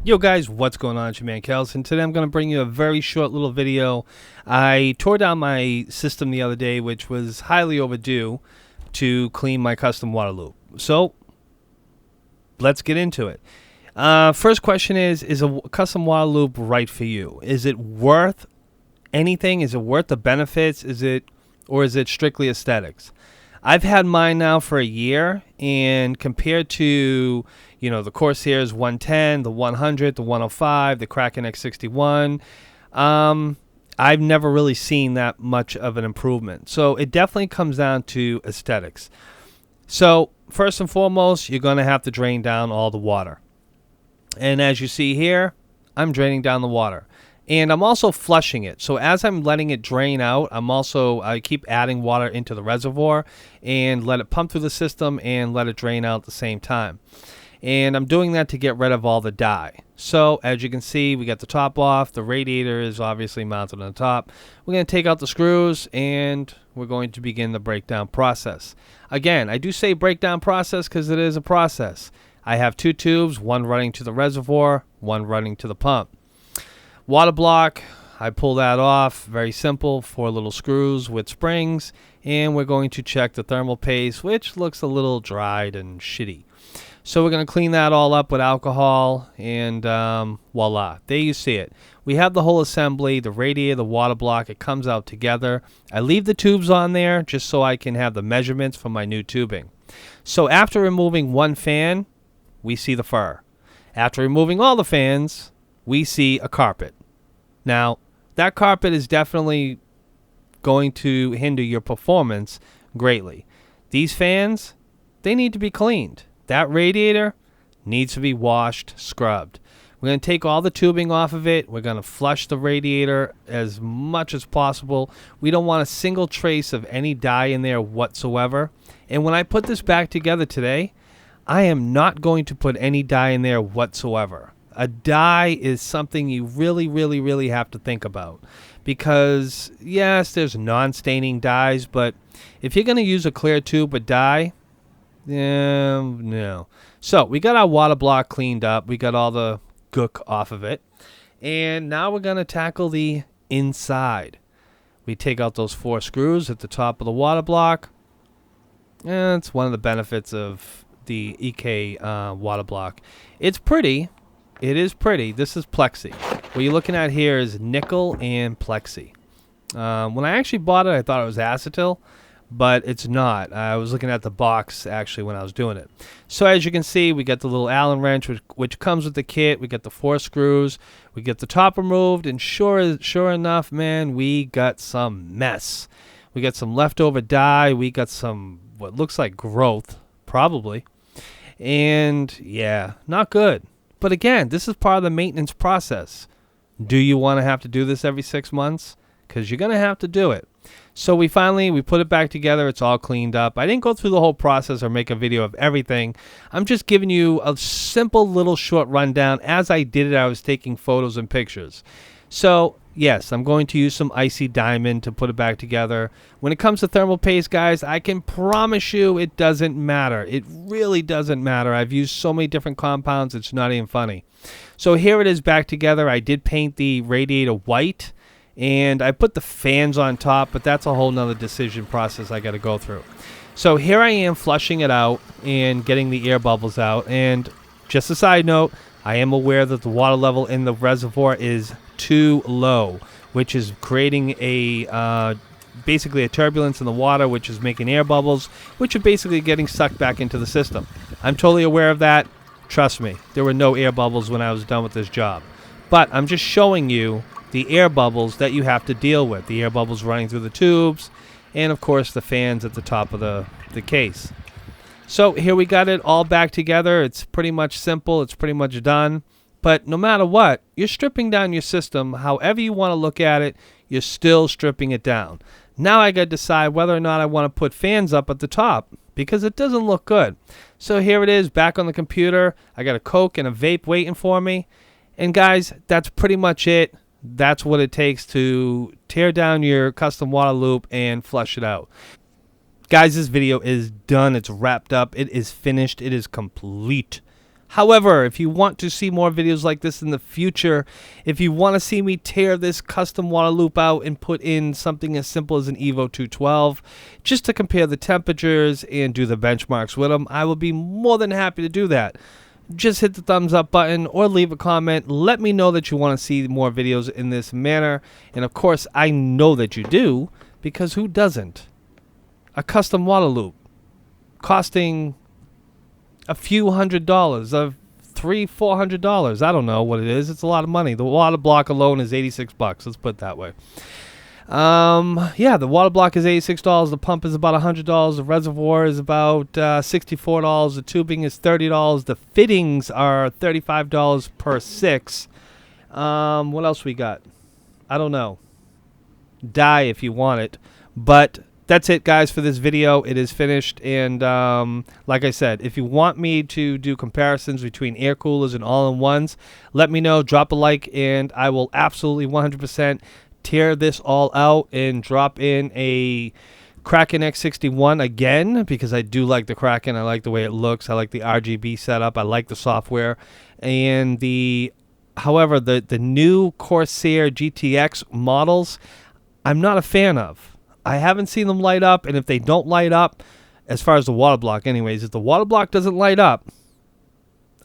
Yo guys, what's going on? It's your man Kels, and today I'm going to bring you a very short little video. I tore down my system the other day, which was highly overdue, to clean my custom water loop. So, let's get into it. First question is a custom water loop right for you? Is it worth anything? Is it worth the benefits? Or is it strictly aesthetics? I've had mine now for a year, and compared to, the Corsair's 110, the 100, the 105, the Kraken X61, I've never really seen that much of an improvement. So it definitely comes down to aesthetics. So first and foremost, you're going to have to drain down all the water. And as you see here, I'm draining down the water. And I'm also flushing it. So as I'm letting it drain out, I keep adding water into the reservoir and let it pump through the system and let it drain out at the same time. And I'm doing that to get rid of all the dye. So as you can see, we got the top off. The radiator is obviously mounted on the top. We're going to take out the screws and we're going to begin the breakdown process. Again, I do say breakdown process because it is a process. I have two tubes, one running to the reservoir, one running to the pump. Water block, I pull that off, very simple, 4 little screws with springs, and we're going to check the thermal paste, which looks a little dried and shitty. So we're going to clean that all up with alcohol, and voila, there you see it. We have the whole assembly, the radiator, the water block, it comes out together. I leave the tubes on there just so I can have the measurements for my new tubing. So after removing one fan, we see the fur. After removing all the fans, we see a carpet. Now, that carpet is definitely going to hinder your performance greatly. These fans, they need to be cleaned. That radiator needs to be washed, scrubbed. We're going to take all the tubing off of it. We're going to flush the radiator as much as possible. We don't want a single trace of any dye in there whatsoever. And when I put this back together today, I am not going to put any dye in there whatsoever. A dye is something you really have to think about, because yes, there's non-staining dyes, but if you're going to use a clear tube with dye, no. So we got our water block cleaned up. We got all the gook off of it, and now we're going to tackle the inside. We take out those 4 screws at the top of the water block. And it's one of the benefits of the EK water block. It's pretty. It is pretty. This is Plexi. What you're looking at here is nickel and Plexi. When I actually bought it, I thought it was acetyl, but it's not. I was looking at the box, actually, when I was doing it. So as you can see, we got the little Allen wrench, which comes with the kit. We got the 4 screws. We get the top removed, and sure enough, man, we got some mess. We got some leftover dye. We got some, what looks like growth, probably. And, yeah, not good. But again, this is part of the maintenance process. Do you want to have to do this every 6 months? Because you're going to have to do it. So we put it back together. It's all cleaned up. I didn't go through the whole process or make a video of everything. I'm just giving you a simple little short rundown. As I did it, I was taking photos and pictures. So, yes, I'm going to use some icy diamond to put it back together. When it comes to thermal paste, guys, I can promise you it doesn't matter. It really doesn't matter. I've used so many different compounds, it's not even funny. So here it is back together. I did paint the radiator white, and I put the fans on top, but that's a whole nother decision process I got to go through. So here I am flushing it out and getting the air bubbles out. And just a side note, I am aware that the water level in the reservoir is too low, which is creating basically a turbulence in the water, which is making air bubbles, which are basically getting sucked back into the system. I'm totally aware of that. Trust me, there were no air bubbles when I was done with this job. But I'm just showing you the air bubbles that you have to deal with. The air bubbles running through the tubes, and of course the fans at the top of the case. So here we got it all back together. It's pretty much simple. It's pretty much done. But no matter what, you're stripping down your system. However you want to look at it, you're still stripping it down. Now I got to decide whether or not I want to put fans up at the top, because it doesn't look good. So here it is back on the computer. I got a Coke and a vape waiting for me. And guys, that's pretty much it. That's what it takes to tear down your custom water loop and flush it out. Guys, this video is done. It's wrapped up. It is finished. It is complete. However, if you want to see more videos like this in the future, if you want to see me tear this custom water loop out and put in something as simple as an Evo 212, just to compare the temperatures and do the benchmarks with them, I will be more than happy to do that. Just hit the thumbs up button or leave a comment. Let me know that you want to see more videos in this manner. And of course, I know that you do, because who doesn't? A custom water loop costing a few $100s, of $300-400. I don't know what it is. It's a lot of money. The water block alone is $86. Let's put it that way. Yeah, the water block is $86. The pump is about $100. The reservoir is about $64. The tubing is $30. The fittings are $35 per 6. What else we got? I don't know. Die if you want it, but that's it, guys, for this video. It is finished, and like I said, if you want me to do comparisons between air coolers and all-in-ones, let me know. Drop a like, and I will absolutely 100% tear this all out and drop in a Kraken X61 again, because I do like the Kraken. I like the way it looks. I like the RGB setup. I like the software. And however, the new Corsair GTX models, I'm not a fan of. I haven't seen them light up, and if they don't light up, as far as the water block anyways, if the water block doesn't light up,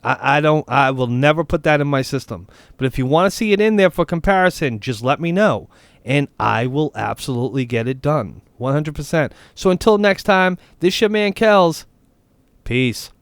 I will never put that in my system. But if you want to see it in there for comparison, just let me know, and I will absolutely get it done 100%. So until next time, this your man Kells. Peace.